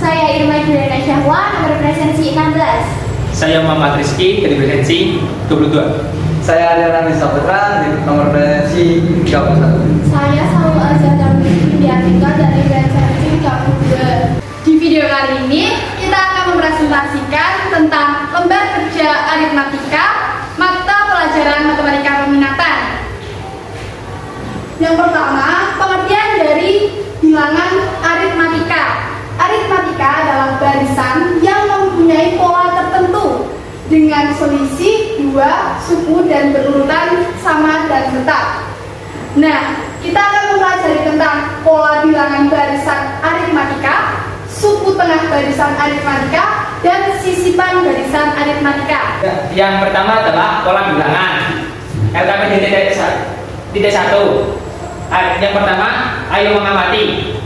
Saya Irma Juliana Syahwa, nomor presensi 16. Saya Muhammad Rizky dari presensi 22. Saya Ariana Saputra di nomor presensi 31. Saya Salwa Azhar Indiatika dari presensi 32. Di video kali ini kita akan mempresentasikan tentang lembar kerja aritmatika mata pelajaran matematika peminatan. Yang pertama, pengertian dari bilangan aritmatika. Aritmatika adalah barisan yang mempunyai pola tertentu dengan selisih 2 suku dan berurutan sama dan tetap. Nah, kita akan mempelajari tentang pola bilangan barisan aritmatika, suku tengah barisan aritmatika, dan sisipan barisan aritmatika. Yang pertama adalah pola bilangan. LKP titik 1. Yang pertama, ayo mengamati.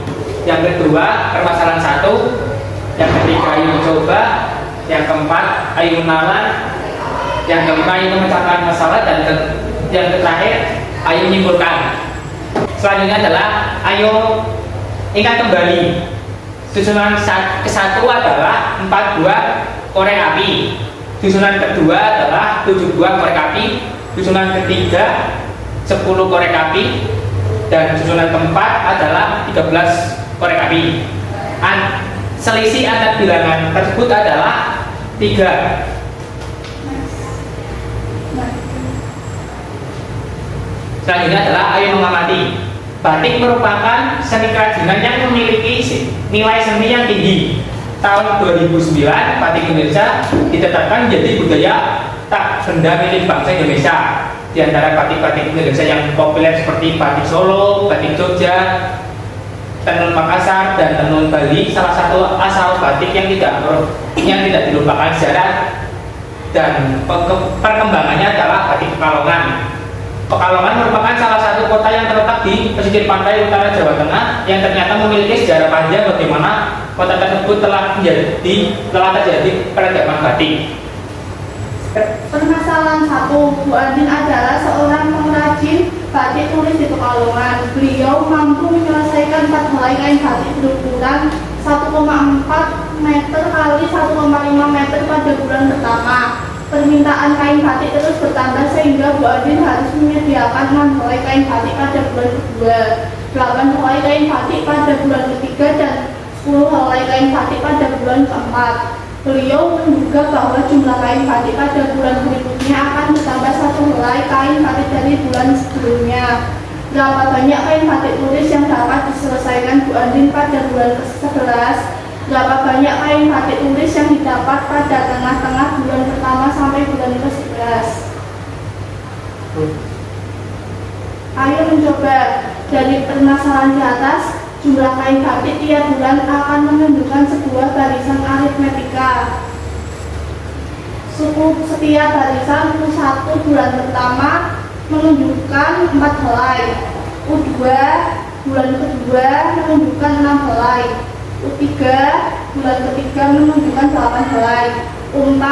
Yang kedua, permasalahan 1. Yang ketiga, ayo mencoba. Yang keempat, ayo menalar. Yang kelima, ayo memecahkan masalah. Dan yang terakhir, ayo menyimpulkan. Selanjutnya adalah ayo ingat kembali. Susunan ke-1 adalah 4 buah korek api. Susunan kedua adalah 7 buah korek api. Susunan ketiga 10 korek api. Dan susunan keempat adalah 13 korek api. Selisih antar bilangan tersebut adalah 3. Selanjutnya adalah ayo mengamati. Batik merupakan seni kerajinan yang memiliki nilai seni yang tinggi. Tahun 2009, batik Indonesia ditetapkan menjadi budaya tak benda milik bangsa Indonesia. Di antara batik-batik Indonesia yang populer seperti batik Solo, batik Jogja, tenun Makassar, dan tenun Bali, salah satu asal batik yang tidak dilupakan sejarah dan perkembangannya adalah batik Pekalongan. Pekalongan merupakan salah satu kota yang terletak di pesisir pantai utara Jawa Tengah yang ternyata memiliki sejarah panjang bagaimana kota tersebut telah terjadi peradaban batik. Permasalahan 1, Bu Andin adalah seorang pengrajin batik tulis di Pekalongan. Beliau mampu menyelesaikan 4 helai kain batik berukuran 1,4 meter kali 1,5 meter pada bulan pertama. Permintaan kain batik terus bertambah sehingga Bu Andin harus menyediakan 6 helai kain batik pada bulan kedua, 8 helai kain batik pada bulan ketiga, dan 10 helai kain batik pada bulan keempat. Beliau menduga bahwa jumlah kain batik pada bulan berikutnya akan bertambah 1 helai kain batik dari bulan sebelumnya. Berapa banyak kain batik tulis yang dapat diselesaikan Bu Andin pada bulan ke-11? Berapa banyak kain batik tulis yang didapat pada tengah-tengah bulan pertama sampai bulan ke-11? Ayo mencoba. Dari permasalahan di atas, jumlah kain batik tiap bulan akan menunjukkan sebuah barisan aritmetika. Suku setiap barisan U1 bulan pertama menunjukkan 4 helai. U2 bulan kedua menunjukkan 6 helai. U3 bulan ketiga menunjukkan 8 helai. U4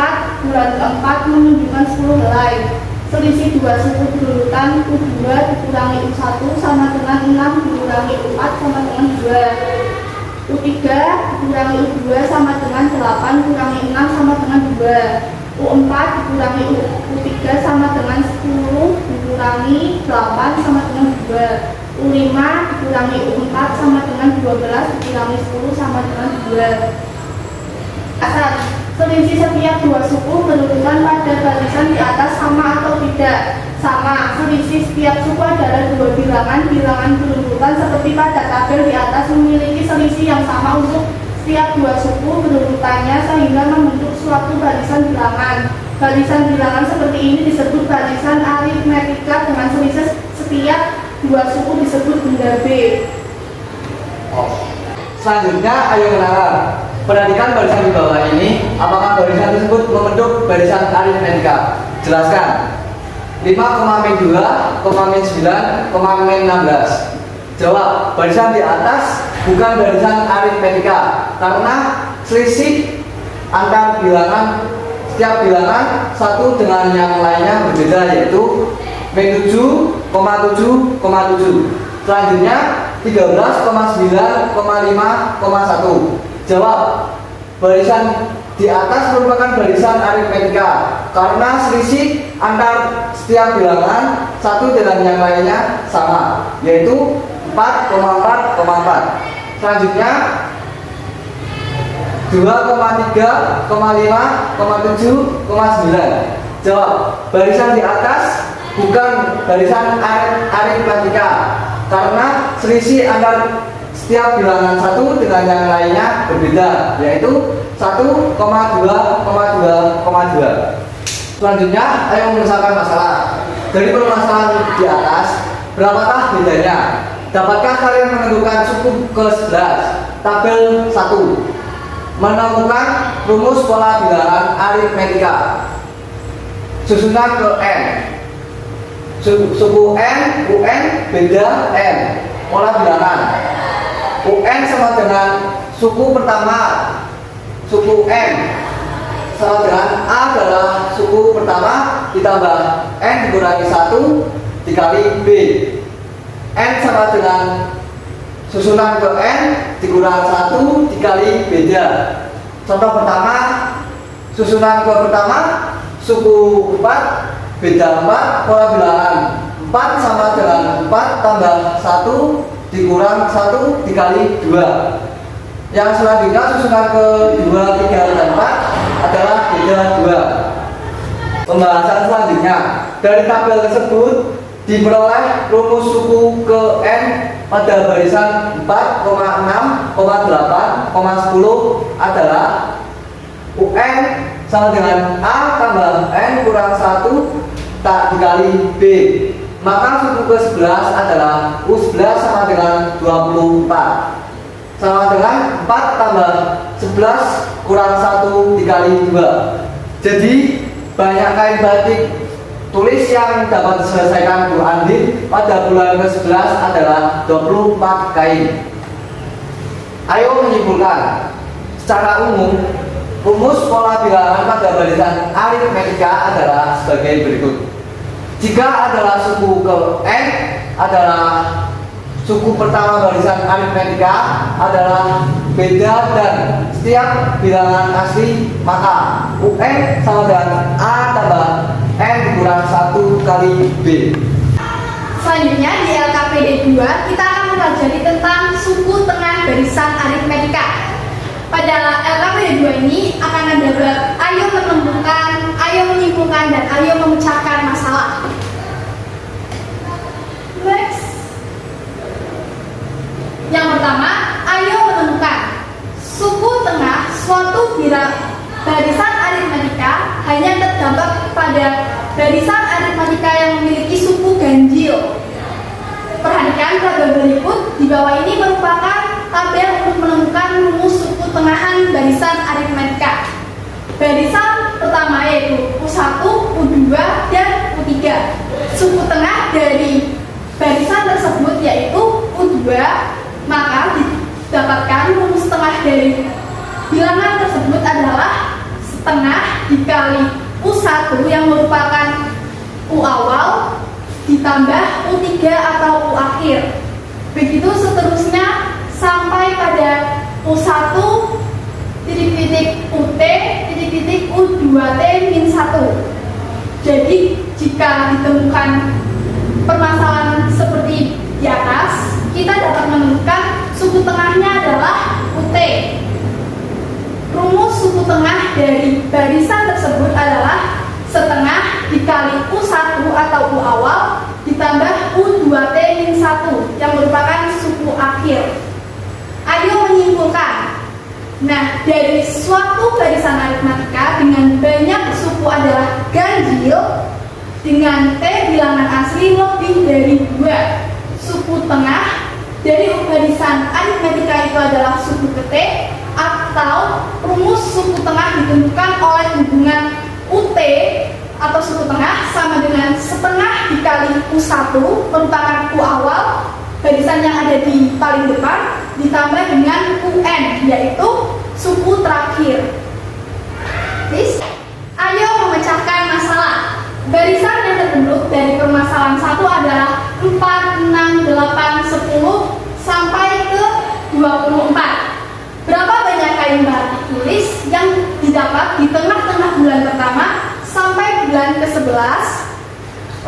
bulan keempat menunjukkan 10 helai. Selisih 2 suku berurutan U2 dikurangi U1 sama dengan 6 dikurangi U4 sama dengan 2. U3 dikurangi U2 sama dengan 8 kurangi 6 sama dengan 2. U4 dikurangi U3 sama dengan 10 dikurangi 8 sama dengan 2. U5 dikurangi U4 sama dengan 12 dikurangi 10 sama dengan 2. Asal selisih setiap 2 suku berurutan pada barisan di atas sama atau tidak? Sama. Selisih setiap suku adalah 2 bilangan berurutan seperti pada tabel di atas memiliki selisih yang sama untuk setiap 2 suku berurutannya sehingga membentuk suatu barisan bilangan. Barisan bilangan seperti ini disebut barisan aritmetika dengan selisih setiap 2 suku disebut benda B. Selanjutnya, ayo menalar. Perhatikan barisan di bawah ini, apakah barisan tersebut membentuk barisan aritmetika? Jelaskan. 5, min 2, min 9, min 16. Jawab, barisan di atas bukan barisan aritmetika karena selisih antar bilangan, setiap bilangan satu dengan yang lainnya berbeda, yaitu min 7, 7, 7. Selanjutnya 13,9,5,1. Jawab. Barisan di atas merupakan barisan aritmetika karena selisih antar setiap bilangan satu dengan yang lainnya sama, yaitu 4,4,4. Selanjutnya 2,3, 5, 7,9. Jawab. Barisan di atas bukan barisan aritmetika karena selisih antar setiap bilangan satu dengan yang lainnya berbeda, yaitu 1,2,2,2. Selanjutnya, ayo menyelesaikan masalah. Dari permasalahan di atas, berapakah bedanya? Dapatkah kalian menentukan suku ke-11? Tabel 1. Menemukan rumus pola bilangan aritmetika. Susunan ke N. Suku N, UN, beda N. Pola bilangan. UN sama dengan suku pertama, suku N sama dengan A adalah suku pertama ditambah N dikurangi 1 dikali B. N sama dengan susunan ke N dikurang 1 dikali beda. Contoh pertama, susunan ke pertama suku 4 beda 4, pola bilangan 4 sama dengan 4 tambah 1 dikurang 1 dikali 2. Yang selanjutnya susunan ke 2, 3, dan 4 adalah beda 2. Pembahasan selanjutnya, dari tabel tersebut diperoleh rumus suku ke N pada barisan 4,6, 8,10 adalah UN sama dengan A tambah N kurang 1 tak dikali B. Maka suku ke-11 adalah U11 sama dengan 24 sama dengan 4 tambah 11 kurang 1 dikali 2. Jadi banyak kain batik tulis yang dapat diselesaikan Bu Andi pada bulan ke-11 adalah 24 kain. Ayo menyimpulkan. Secara umum, rumus pola bilangan pada barisan aritmetika adalah sebagai berikut. Jika adalah suku ke N adalah suku pertama barisan aritmetika adalah beda dan setiap bilangan asli, maka UN sama dengan A tambah N dikurang 1 kali B. Selanjutnya di LKPD 2 kita akan mempelajari tentang suku tengah barisan aritmetika. Pada LKPD 2 ini akan ada bab ayo menentukan, ayo menyimpulkan, dan ayo memecahkan masalah. Next. Yang pertama, ayo menentukan. Suku tengah suatu barisan aritmetika hanya terdapat pada barisan aritmetika yang memiliki suku ganjil. Perhatikan tabel berikut, di bawah ini merupakan tabel untuk menemukan rumus suku tengahan barisan aritmetika. Barisan pertama yaitu U1, U2, dan U3. Suku tengah dari barisan tersebut yaitu U2, maka didapatkan rumus tengah dari bilangan tersebut adalah setengah dikali U1 yang merupakan U awal ditambah U3 atau U akhir. Begitu seterusnya sampai pada U1 titik-titik UT titik-titik U2T min 1. Jadi jika ditemukan permasalahan seperti di atas, kita dapat menemukan suku tengahnya adalah UT. Rumus suku tengah dari barisan tersebut adalah setengah dikali U1 atau U awal ditambah U2T min 1 yang merupakan suku akhir. Ayo menyimpulkan. Nah, dari suatu barisan aritmetika dengan banyak suku adalah ganjil dengan T bilangan asli lebih dari 2. Suku tengah dari barisan aritmetika itu adalah suku ke T, atau rumus suku tengah ditentukan oleh hubungan UT atau suku tengah sama dengan setengah dikali U1 merupakan U awal barisan yang ada di paling depan ditambah dengan UN yaitu suku terakhir. Please. Ayo memecahkan masalah. Barisan yang terbentuk dari permasalahan 1 adalah 4, 6, 8, 10 sampai ke 24. Berapa banyak tulis yang didapat di tengah-tengah bulan pertama sampai bulan ke-11.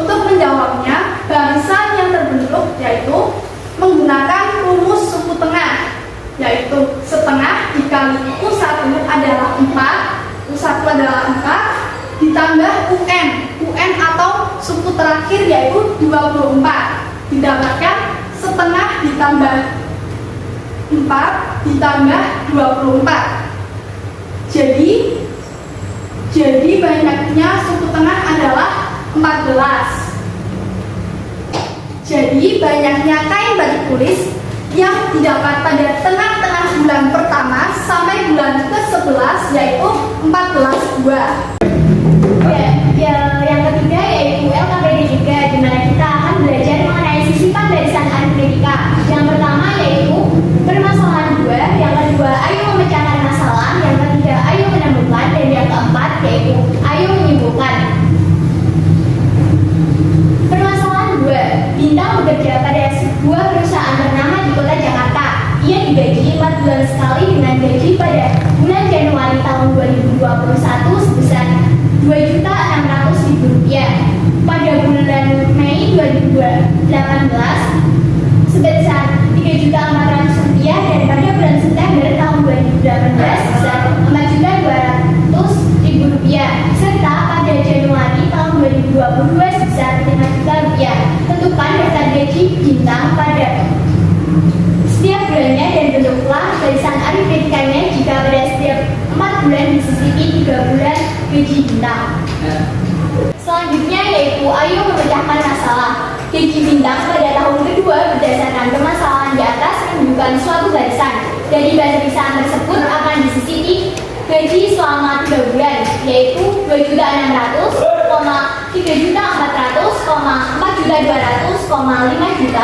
Untuk menjawabnya, barisan yang terbentuk yaitu menggunakan rumus suku tengah, yaitu setengah dikali U1 adalah 4, U1 adalah 4, ditambah UN atau suku terakhir yaitu 24, didapatkan setengah ditambah 4 ditambah 24. Jadi banyaknya suku tengah adalah 14. Jadi banyaknya kain batik tulis yang didapat pada tengah-tengah bulan pertama sampai bulan ke-11 yaitu 14 buah. Yang ketiga yaitu LKPD 3, di mana kita akan belajar mengenai sisipan barisan aritmetika. Yang pertama yaitu permasalahan 2, yang kedua ayo memecahkan masalah, yang ketiga ayo menemukan, dan yang keempat yaitu ayo menyimpulkan. Permasalahan 2, Bintang bekerja pada sebuah perusahaan ternama di kota Jakarta. Ia digaji 4 bulan sekali dengan gaji pada bulan Januari tahun 2021 sebesar Rp2.600.000, pada bulan Mei 2018 sebesar Rp3.400.000, dan pada bulan September tahun 2018 sebesar Rp4.200.000, serta pada Januari tahun 2022 sebesar Rp5.000.000. Tentukan daftar gaji bintang pada setiap bulannya dan bentuklah barisan aritmetikanya jika pada setiap 4 bulan disisipi 3 bulan gaji bintang. Selanjutnya yaitu ayo memecahkan masalah. Gaji bintang pada tahun kedua berdasarkan permasalahan di atas menunjukkan suatu barisan. Dari barisan tersebut akan disisipi gaji selama 3 bulan, yaitu Rp2.600.000, Rp3.400.000, Rp4.200.000,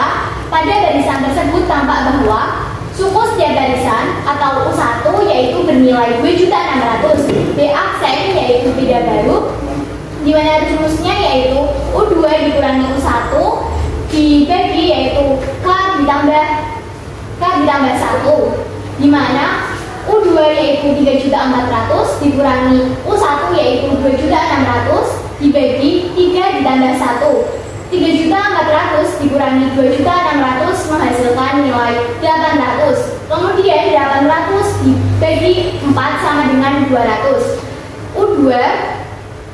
Pada barisan tersebut tampak bahwa suku setiap barisan atau U1 yaitu bernilai Rp2.600.000, B aksen yaitu beda baru, di mana rumusnya yaitu U2 dikurangi U1 dibagi yaitu K ditambah 1, di mana U2 yaitu Rp3.400.000 dikurangi U1 yaitu Rp2.600.000 dibagi 3 ditambah 1. Rp3.400.000 dikurangi Rp2.600.000 menghasilkan nilai 800. Kemudian 800 dibagi 4 sama dengan 200. U2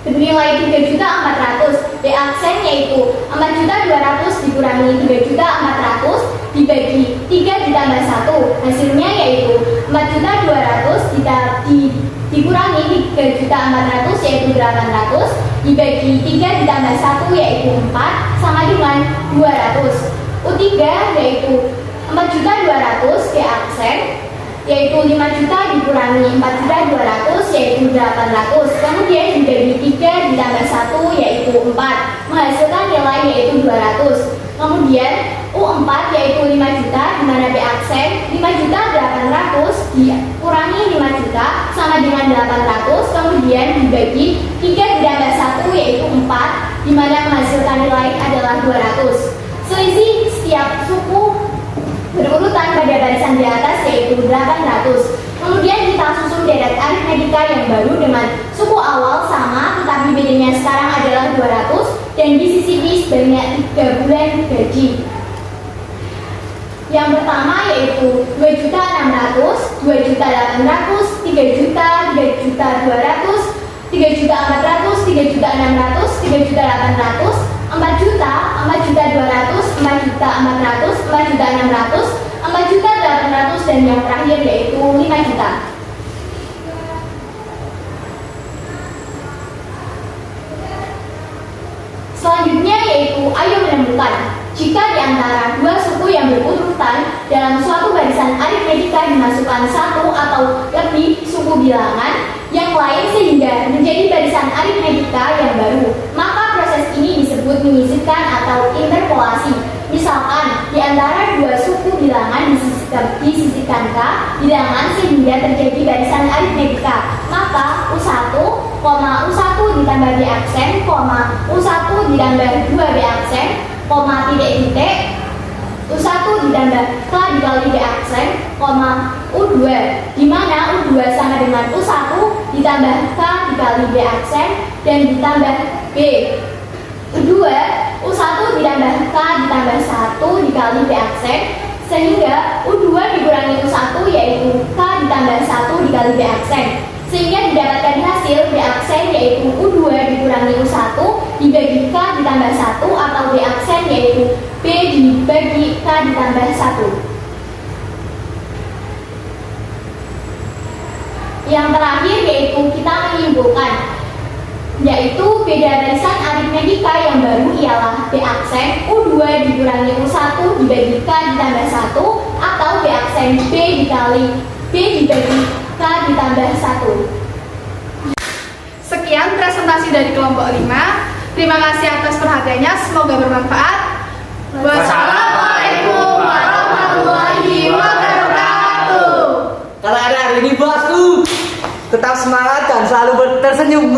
bernilai Rp3.400.000, B aksen yaitu Rp4.200.000 dikurangi Rp3.400.000 dibagi 3 ditambah 1. Hasilnya yaitu Rp4.200.000 dikurangi Rp3.400.000 yaitu 800 dibagi 3 ditambah 1 yaitu 4 sama dengan 200. U3 yaitu Rp4.200.000, B aksen yaitu 5 juta dikurangi Rp4.200.000 yaitu 800, kemudian dibagi 3 ditambah 1 yaitu 4 menghasilkan nilai yaitu 200. Kemudian U4 yaitu 5 juta di mana B aksen 5.800.000 dikurangi 5 juta sama dengan 800, kemudian dibagi 3 ditambah 1 yaitu 4 di mana menghasilkan nilai adalah 200. Selisih setiap suku berurutan pada barisan di atas yaitu 800. Kemudian kita susun deret aritmetika yang baru dengan suku awal sama tetapi bedanya sekarang adalah 200 dan disisipi sebanyak 3 bulan gaji. Yang pertama yaitu Rp2.600.000, Rp2.800.000, Rp3.000.000, Rp3.200.000, Rp3.400.000, Rp3.600.000, Rp3.800.000, Rp4.000.000, Rp4.200.000, Rp4.400.000, Rp4.600.000, Rp4.800.000, dan yang terakhir yaitu 5 juta. Selanjutnya yaitu ayo menemukan. Jika di antara dua suku yang berurutan dalam suatu barisan aritmetika dimasukkan satu atau lebih suku bilangan yang lain sehingga menjadi barisan aritmetika yang baru, maka proses ini disebut menyisipkan atau interpolasi. Misalkan di antara dua suku bilangan disisipkan K bilangan sehingga terjadi barisan aritmetika, maka U1, U1 ditambah B aksen, U1 ditambah 2 B aksen, titik-titik, U1 ditambah K dikali B aksen, U2, di mana U2 sama dengan U1 ditambah K dikali B aksen dan ditambah B. U2, U1 ditambah K ditambah 1 dikali B aksen, sehingga U2 dikurangi U1 yaitu K ditambah 1 dikali B aksen. Sehingga didapatkan hasil B aksen yaitu U2 dikurangi U1 dibagi K ditambah 1 atau B aksen yaitu B dibagi K ditambah 1. Yang terakhir yaitu kita menyimpulkan, yaitu beda barisan aritmetika yang baru ialah B aksen U2 dikurangi U1 dibagi K ditambah 1 atau B aksen B dikali B dibagi K ditambah 1. Sekian presentasi dari kelompok 5. Terima kasih atas perhatiannya, semoga bermanfaat. Wassalamualaikum warahmatullahi wabarakatuh. Kalau ada hari ini bosku, tetap semangat dan selalu tersenyum.